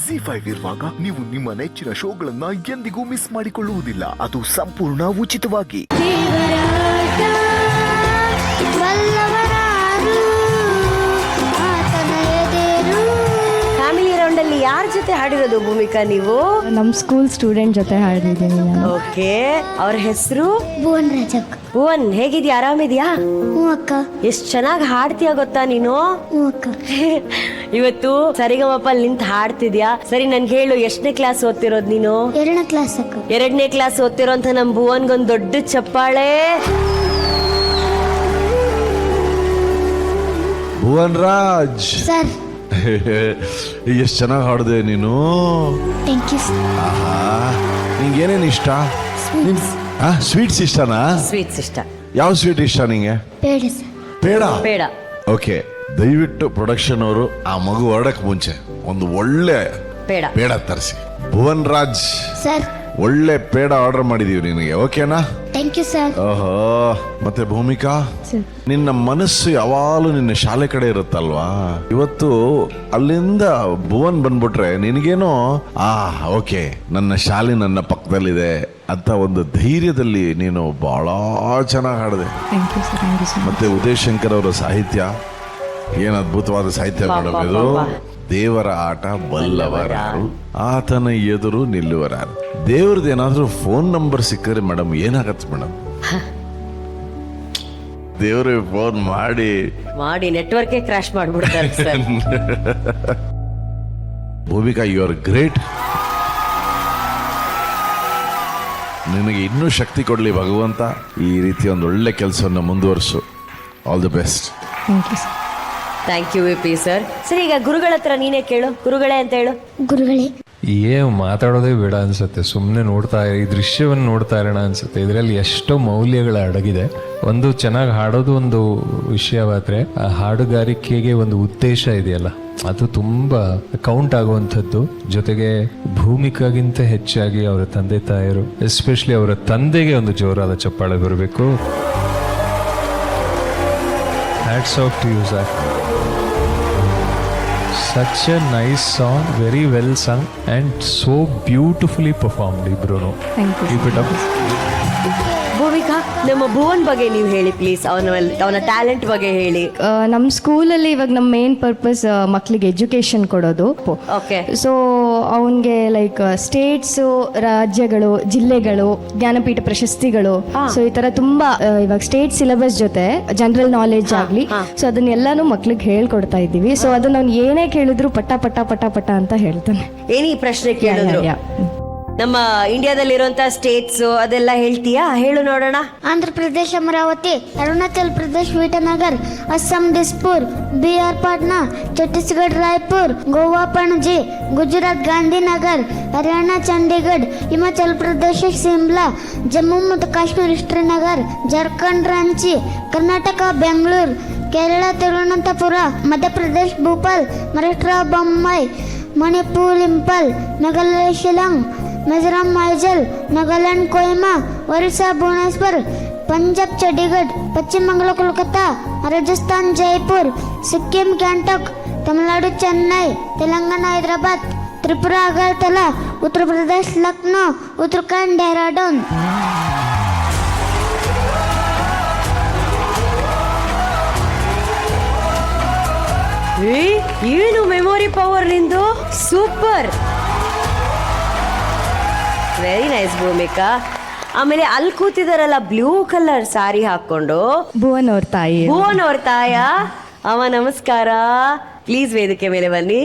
ZEE5 ಇರುವಾಗ ನೀವು ನಿಮ್ಮ ನೆಚ್ಚಿನ ಶೋಗಳನ್ನ ಎಂದಿಗೂ ಮಿಸ್ ಮಾಡಿಕೊಳ್ಳುವುದಿಲ್ಲ. ಅದು ಸಂಪೂರ್ಣ ಉಚಿತವಾಗಿ. ಯಾರ ಜೊತೆ ಹಾಡಿರೋದು ಭೂಮಿಕಾ ನೀವು? ನಮ್ ಸ್ಕೂಲ್ ಸ್ಟೂಡೆಂಟ್ ಜೊತೆ ಹಾಡಿದ್ದೀನಿ ನಾನು. ಓಕೆ, ಅವ್ರ ಹೆಸರು ಭುವನ್ ರಜಕ್. ಭುವನ್, ಹೇಗಿದ್ಯಾ? ಆರಾಮಿದ್ಯಾ? ಹ್ಞೂ ಅಕ್ಕ. ಎಷ್ಟ್ ಚೆನ್ನಾಗಿ ಹಾಡ್ತೀಯ ಗೊತ್ತಾ ನೀನು? ಹ್ಞೂ ಅಕ್ಕ. ಇವತ್ತು ಸರಿಗಮಪ ನಿಂತ ಹಾಡ್ತಿದ್ಯಾ. ಸರಿ, ನನ್ಗೆ ಹೇಳು, ಎಷ್ಟನೇ ಕ್ಲಾಸ್ ಓದ್ತಿರೋದ್ ನೀನು? 2ನೇ ಕ್ಲಾಸ್ ಅಕ್ಕ. 2ನೇ ಕ್ಲಾಸ್ ಓದ್ತಿರೋ ಅಂತ ನಮ್ ಭುವನ್ಗೊಂದ್ ದೊಡ್ಡ ಚಪ್ಪಾಳೆ. ಭುವನ್ ರಾಜ್ ಸರ್. ಎಷ್ಟು ಚೆನ್ನಾಗಿ ಹಾಡಿದೆ ನೀನು. Thank you sir. ಆಹಾ, ನಿಂಗೆ ಏನೇನು ಇಷ್ಟ? ಸ್ವೀಟ್ಸ್ ಇಷ್ಟನಾ? ಸ್ವೀಟ್ಸ್ ಇಷ್ಟ. ಯಾವ ಸ್ವೀಟ್ ಇಷ್ಟ ನಿಂಗೆ? ಬೇಡ ಸರ್. ಪೇಡ. ಬೇಡ. ಓಕೆ, ದಯವಿಟ್ಟು ಪ್ರೊಡಕ್ಷನ್ ಅವರು ಆ ಮಗು ಹೊರಡಕ್ ಮುಂಚೆ ಒಂದು ಒಳ್ಳೆ ಬೇಡ ಪೇಡ ತರಿಸಿ. ಭುವನ್ ರಾಜ್ ಸರ್, ಒಳ್ಳೆ ಪೇಡ ಆರ್ಡರ್ ಮಾಡಿದೀವಿ ನಿನಗೆ, ಓಕೆನಾ? Thank you sir. ಓಹೋ, ಮತ್ತೆ ಭೂಮಿಕಾ, ನಿನ್ನ ಮನಸ್ಸು ಯಾವಾಗಲೂ ನಿನ್ನ ಶಾಲೆ ಕಡೆ ಇರುತ್ತಲ್ವಾ? ಇವತ್ತು ಅಲ್ಲಿಂದ ಭುವನ್ ಬಂದ್ಬಿಟ್ರೆ ನಿನಗೇನೋ ಓಕೆ, ನನ್ನ ಶಾಲೆ ನನ್ನ ಪಕ್ಕದಲ್ಲಿದೆ ಅಂತ ಒಂದು ಧೈರ್ಯದಲ್ಲಿ ನೀನು ಬಹಳ ಚೆನ್ನಾಗಿ ಹಾಡಿದೆ. ಮತ್ತೆ ಉದಯ್ ಶಂಕರ್ ಅವರ ಸಾಹಿತ್ಯ, ಏನು ಅದ್ಭುತವಾದ ಸಾಹಿತ್ಯ ಮೇಡಮ್ ಇದು. ದೇವರ ಆಟ ಬಲ್ಲವರಾರು, ಆತನ ಎದುರು ನಿಲ್ಲುವರಾರು. ದೇವ್ರದ್ದು ಏನಾದ್ರೂ ಫೋನ್ ನಂಬರ್ ಸಿಕ್ಕರೆ ಮೇಡಮ್ ಏನಾಗತ್ತೆ ಮೇಡಮ್? ದೇವ್ರಿಗೆ ಫೋನ್ ಮಾಡಿ ನೆಟ್ವರ್ಕೇ ಕ್ರಾಶ್ ಮಾಡ್ಬಿಡ್ತಾರೆ sir. Bhumika, you are great. ನಿನಗೆ ಇನ್ನೂ ಶಕ್ತಿ ಕೊಡ್ಲಿ ಭಗವಂತ. ಈ ರೀತಿ ಒಂದು ಒಳ್ಳೆ ಕೆಲಸವನ್ನು ಮುಂದುವರಿಸು. All the best. Thank you VP sir. ಸರಿ, ಈಗ ಗುರುಗಳ ಹತ್ರ ನೀನೇ ಕೇಳು. ಗುರುಗಳೇ ಅಂತ ಹೇಳು. ಗುರುಗಳೇ. ಏನು ಮಾತಾಡೋದೇ ಬೇಡ ಅನ್ಸುತ್ತೆ, ಸುಮ್ಮನೆ ನೋಡ್ತಾ ಈ ದೃಶ್ಯವನ್ನು ನೋಡ್ತಾ ಇರೋಣ ಅನ್ಸುತ್ತೆ. ಇದರಲ್ಲಿ ಎಷ್ಟೋ ಮೌಲ್ಯಗಳ ಅಡಗಿದೆ. ಒಂದು ಚೆನ್ನಾಗಿ ಹಾಡೋದು ಒಂದು ವಿಷಯವಾದ್ರೆ, ಆ ಹಾಡುಗಾರಿಕೆಗೆ ಒಂದು ಉದ್ದೇಶ ಇದೆಯಲ್ಲ, ಅದು ತುಂಬಾ ಕೌಂಟ್ ಆಗುವಂಥದ್ದು. ಜೊತೆಗೆ ಭೂಮಿಕಾಗಿಂತ ಹೆಚ್ಚಾಗಿ ಅವರ ತಂದೆ ತಾಯರು, ಎಸ್ಪೆಷಲಿ ಅವರ ತಂದೆಗೆ ಒಂದು ಜೋರಾದ ಚಪ್ಪಾಳೆ ಬರಬೇಕು. Hats off to you sir. Such a nice song, very well sung and so beautifully performed, Bruno. Thank you. Keep it up. Bhumika, ನಮ್ಮ ಭುವನ್ ಬಗ್ಗೆ ನೀವು ಹೇಳಿ ಪ್ಲೀಸ್. ಅವನ ಟ್ಯಾಲೆಂಟ್ ಬಗ್ಗೆ ಹೇಳಿ. ನಮ್ಮ ಸ್ಕೂಲಲ್ಲಿ ಇವಾಗ ನಮ್ಮ ಮೇನ್ ಪರ್ಪಸ್ ಮಕ್ಕಳಿಗೆ ಎಜುಕೇಶನ್ ಕೊಡೋದು. ಓಕೆ. ಸೊ ಅವನಿಗೆ ಲೈಕ್ ಸ್ಟೇಟ್ಸು, ರಾಜ್ಯಗಳು, ಜಿಲ್ಲೆಗಳು, ಜ್ಞಾನಪೀಠ ಪ್ರಶಸ್ತಿಗಳು, ಸೊ ಈ ತರ ತುಂಬಾ ಇವಾಗ ಸ್ಟೇಟ್ ಸಿಲೆಬಸ್ ಜೊತೆ ಜನರಲ್ ನಾಲೆಡ್ಜ್ ಆಗ್ಲಿ, ಸೊ ಅದನ್ನೆಲ್ಲಾನು ಮಕ್ಳಿಗೆ ಹೇಳ್ಕೊಡ್ತಾ ಇದ್ದೀವಿ. ಸೊ ಅದನ್ನ ಅವ್ನು ಏನೇ ಕೇಳಿದ್ರು ಪಟ ಪಟ ಪಟ ಪಟ ಅಂತ ಹೇಳ್ತಾನೆ. ಏನಿ ಪ್ರಶ್ನೆ ಕೇಳಿದ್ರು ನಮ್ಮ ಇಂಡಿಯಾದಲ್ಲಿರುವಂತ ಸ್ಟೇಟ್ಸ್ ಅದೆಲ್ಲ ಹೇಳ್ತೀಯಾ? ಹೇಳು ನೋಡೋಣ. ಆಂಧ್ರ ಪ್ರದೇಶ ಅಮರಾವತಿ, ಅರುಣಾಚಲ್ ಪ್ರದೇಶ್ ವಿಟನಗರ್, ಅಸ್ಸಾಂ ದಿಸ್ಪುರ್, ಬಿಹಾರ್ ಪಾಟ್ನಾ, ಛತ್ತೀಸ್ಗಢ ರಾಯ್ಪುರ್, ಗೋವಾ ಪಣಜಿ, ಗುಜರಾತ್ ಗಾಂಧಿನಗರ್, ಹರಿಯಾಣ ಚಂಡೀಗಢ, ಹಿಮಾಚಲ್ ಪ್ರದೇಶ ಶಿಮ್ಲಾ, ಜಮ್ಮು ಮತ್ತು ಕಾಶ್ಮೀರ ಶ್ರೀನಗರ್, ಜಾರ್ಖಂಡ್ ರಾಂಚಿ, ಕರ್ನಾಟಕ ಬೆಂಗಳೂರು, ಕೇರಳ ತಿರುವನಂತಪುರ, ಮಧ್ಯಪ್ರದೇಶ ಭೋಪಾಲ್, ಮಹಾರಾಷ್ಟ್ರ ಬೊಂಬೈ, ಮಣಿಪುರ್ ಇಂಫಾಲ್, ಮೇಘಾಲಯ ಶಿಲಾಂಗ್, मिजोरम आइजल, नागालैंड कोहिमा, ओडिशा भुवनेश्वर, पंजाब चंडीगढ़, पश्चिम बंगाल कोलकाता, राजस्थान जयपुर, सिक्किम गंगटोक, तमिलनाडु चेन्नई, तेलंगाना हैदराबाद, त्रिपुरा अगरतला, उत्तर प्रदेश लखनऊ, उत्तराखंड देहरादून. ಏನು ಮೆಮೊರಿ ಪವರ್ ನಿಂದು, ಸೂಪರ್, ವೆರಿ ನೈಸ್ ಭೂಮಿಕಾ. ಆಮೇಲೆ ಅಲ್ಲಿ ಕೂತಿದಾರಲ್ಲ ಬ್ಲೂ ಕಲರ್ ಸಾರಿ ಹಾಕೊಂಡು, ಭುವನ್ ಅವ್ರ ತಾಯಿ. ಭುವನ್ ಅವ್ರ ತಾಯ. ಅಮ್ಮ ನಮಸ್ಕಾರ, ಪ್ಲೀಸ್ ವೇದಿಕೆ ಮೇಲೆ ಬನ್ನಿ.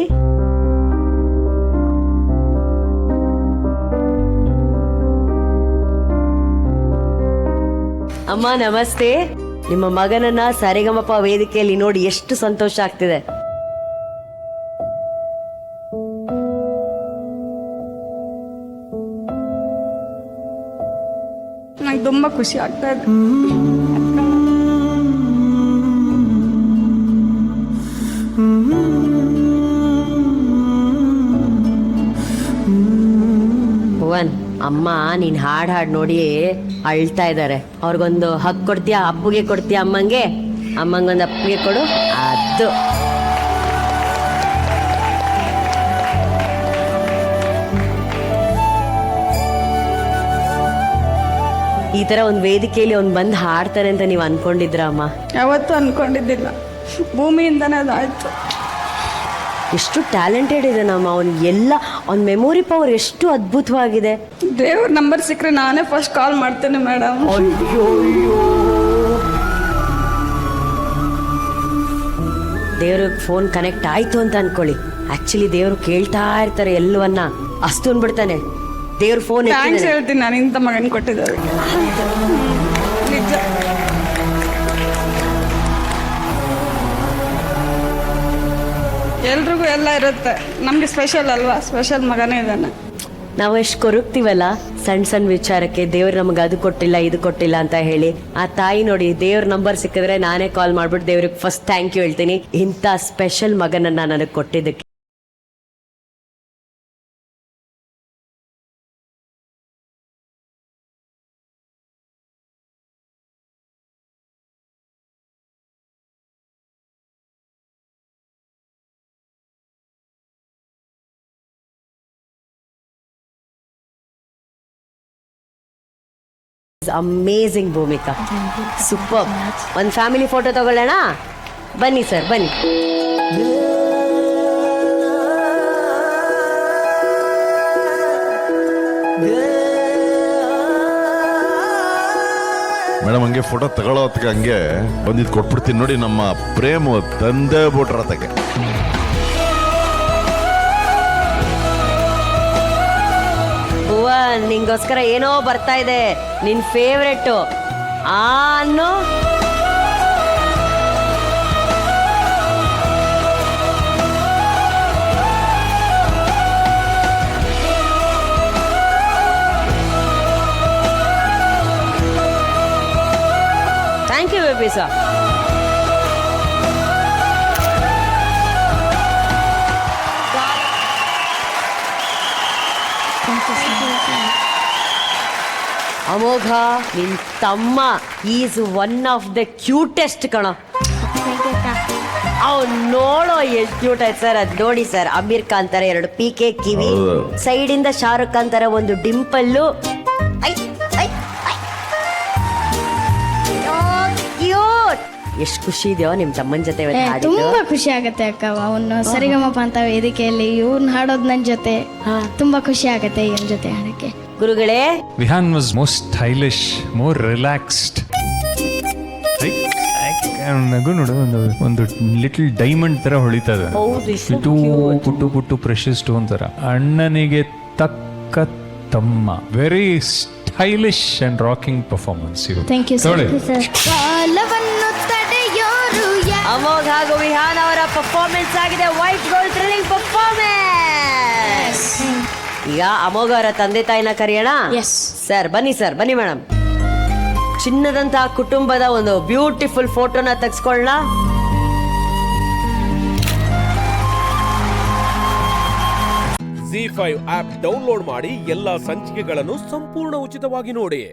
ಅಮ್ಮ ನಮಸ್ತೆ. ನಿಮ್ಮ ಮಗನನ್ನ ಸರಿಗಮಪ ವೇದಿಕೆಯಲ್ಲಿ ನೋಡಿ ಎಷ್ಟು ಸಂತೋಷ ಆಗ್ತಿದೆ. ನಂಗೆ ತುಂಬ ಖುಷಿ ಆಗ್ತಾ ಇದೆ. ಭುವನ್, ಅಮ್ಮ ನೀನ್ ಹಾಡ್ ನೋಡಿ ಅಳ್ತಾ ಇದ್ದಾರೆ. ಅವ್ರಿಗೊಂದು ಹಗ್ ಕೊಡ್ತೀಯಾ? ಅಪ್ಪುಗೆ ಕೊಡ್ತೀಯಾ? ಅಮ್ಮಂಗೆ ಅಪ್ಪಗೆ ಕೊಡು. ಅದು ಈ ತರ ಒಂದು ವೇದಿಕೆಯಲ್ಲಿ ಅವ್ನು ಬಂದು ಹಾಡ್ತಾನೆ ಅಂತ ನೀವು ಅನ್ಕೊಂಡಿದ್ರ ಅಮ್ಮ? ಯಾವತ್ತೂ ಅನ್ಕೊಂಡಿದ್ದಿಲ್ಲ, ಭೂಮಿಯಿಂದನೇ ಅದಾಯ್ತು. ಎಷ್ಟು ಟ್ಯಾಲೆಂಟೆಡ್ ಇದೆ ನಮ್ಮ ಅವ್ನು, ಎಲ್ಲ ಅವ್ನ ಮೆಮೊರಿ ಪವರ್ ಎಷ್ಟು ಅದ್ಭುತವಾಗಿದೆ. ದೇವ್ರ ನಂಬರ್ ಸಿಕ್ಕರೆ ನಾನೇ ಫಸ್ಟ್ ಕಾಲ್ ಮಾಡ್ತೇನೆ ಮೇಡಮ್. ಅಯ್ಯೋ ದೇವ್ರಿಗೆ ಫೋನ್ ಕನೆಕ್ಟ್ ಆಯ್ತು ಅಂತ ಅನ್ಕೊಳ್ಳಿ, ಆಕ್ಚುಲಿ ದೇವ್ರು ಕೇಳ್ತಾ ಇರ್ತಾರೆ ಎಲ್ಲವನ್ನ, ಅಷ್ಟು ಅಂದ್ಬಿಡ್ತಾನೆ ದೇವ್ರ ಫೋನ್. ಥ್ಯಾಂಕ್ಸ್ ಹೇಳ್ತೀನಿ ನಾನು ಇಂಥ ಮಗನ ಕೊಟ್ಟಿದ್ದಾರೆ. ನಿಜ. ಎಲ್ರಿಗೂ ಎಲ್ಲ ಇರುತ್ತೆ, ನಮ್ಗೆ ಸ್ಪೆಷಲ್ ಅಲ್ವಾ, ಸ್ಪೆಷಲ್ ಮಗನೇ ಇದ್ದಾನೆ. ನಾವು ಎಷ್ಟು ಕೊರಗ್ತೀವಲ್ಲ ಸಣ್ಣ ಸಣ್ಣ ವಿಚಾರಕ್ಕೆ, ದೇವ್ರು ನಮ್ಗೆ ಅದು ಕೊಟ್ಟಿಲ್ಲ ಇದು ಕೊಟ್ಟಿಲ್ಲ ಅಂತ ಹೇಳಿ. ಆ ತಾಯಿ ನೋಡಿ, ದೇವ್ರ ನಂಬರ್ ಸಿಕ್ಕಿದ್ರೆ ನಾನೇ ಕಾಲ್ ಮಾಡ್ಬಿಟ್ಟು ದೇವ್ರಿಗೆ ಫಸ್ಟ್ ಥ್ಯಾಂಕ್ ಯು ಹೇಳ್ತೀನಿ, ಇಂಥ ಸ್ಪೆಷಲ್ ಮಗನನ್ನ ನನಗೆ ಕೊಟ್ಟಿದ್ದಕ್ಕೆ. Amazing Bhumika, super. ಒಂದು ಫ್ಯಾಮಿಲಿ ಫೋಟೋ ತಗೊಳ್ಳೋಣ, ಬನ್ನಿ ಸರ್ ಬನ್ನಿ. ಮೇಡಮ್ ಹಂಗೆ ಫೋಟೋ ತಗೊಳ್ಳೋ ಹೊತ್ತಿಗೆ ಹಂಗೆ ಬಂದಿದ್ದು ಕೊಟ್ಬಿಡ್ತೀನಿ ನೋಡಿ, ನಮ್ಮ ಪ್ರೇಮ್ ತಂದೆ ಬಿಟ್ರತಕ್ಕೆ. ಭುವನ್, ನಿಂಗೋಸ್ಕರ ಏನೋ ಬರ್ತಾ ಇದೆ, ನಿನ್ ಫೇವ್ರೆಟ್ ಅನ್ನೋ. Thank you baby sir. Amogha, ನಿನ್ ತಮ್ಮ is one of the cutest ಕಣ. ಅವ್ನು ನೋಡೋ ಎಷ್ಟು ಕ್ಯೂಟ್ ಆಯ್ತು ಸರ್. ಅದ್ ನೋಡಿ ಸರ್, ಅಮೀರ್ ಖಾನ್ ತರ 2 ಪೀಕೆ ಕಿವಿ, ಸೈಡ್ ಇಂದ ಶಾರುಖ್ ಖಾನ್ ತರ ಒಂದು ಡಿಂಪಲ್ಲು. ಎಷ್ಟು ಖುಷಿ ಇದೆಯೋ ನಿಮ್ ತಮ್ಮನ ಜೊತೆ ತುಂಬಾ ಖುಷಿ ಆಗತ್ತೆ ಅಕ್ಕ. ಅವನು ಸರಿಗಮಪ ಅಂತ ವೇದಿಕೆಯಲ್ಲಿ ಇವ್ನ ಹಾಡೋದ್ ನನ್ ಜೊತೆ ತುಂಬಾ ಖುಷಿ ಆಗತ್ತೆ ಇವನ್ ಜೊತೆ ಹಾಡಕ್ಕೆ. ಗುರುಗಳೇ, Vihaan was most stylish, more relaxed. ನಗು ನೋಡು, ಒಂದು ಲಿಟಲ್ ಡೈಮಂಡ್ ತರ ಹೊಳಿತದ. ಇದು ಪುಟ್ಟು ಪುಟ್ಟು ಪ್ರೆಷಸ್ ಸ್ಟೋನ್ ತರ. ಅಣ್ಣನಿಗೆ ತಕ್ಕ ತಮ್ಮ. Very stylish and rocking performance. Thank you sir. Amogh ಹಾಗೂ ವಿಹಾನ್ ಅವರ ಪರ್ಫಾರ್ಮೆನ್ಸ್ ಆಗಿದೆ, ವೈಟ್ ಗೋಲ್ಡ್ ಥ್ರಿಲ್ಲಿಂಗ್ ಪರ್ಫಾರ್ಮೆನ್ಸ್. ಈಗ ಅಮೋಘ್ ಅವರ ತಂದೆ ತಾಯಿನ ಕರೆಯೋಣ. ಸರ್ ಬನ್ನಿ, ಸರ್ ಬನ್ನಿ ಮೇಡಮ್. ಚಿನ್ನದಂತಹ ಕುಟುಂಬದ ಒಂದು ಬ್ಯೂಟಿಫುಲ್ ಫೋಟೋನ ತೆಗೆಸ್ಕೊಳ್ಳೋಣ. ZEE5 ಆಪ್ ಡೌನ್ಲೋಡ್ ಮಾಡಿ ಎಲ್ಲಾ ಸಂಚಿಕೆಗಳನ್ನು ಸಂಪೂರ್ಣ ಉಚಿತವಾಗಿ ನೋಡಿ.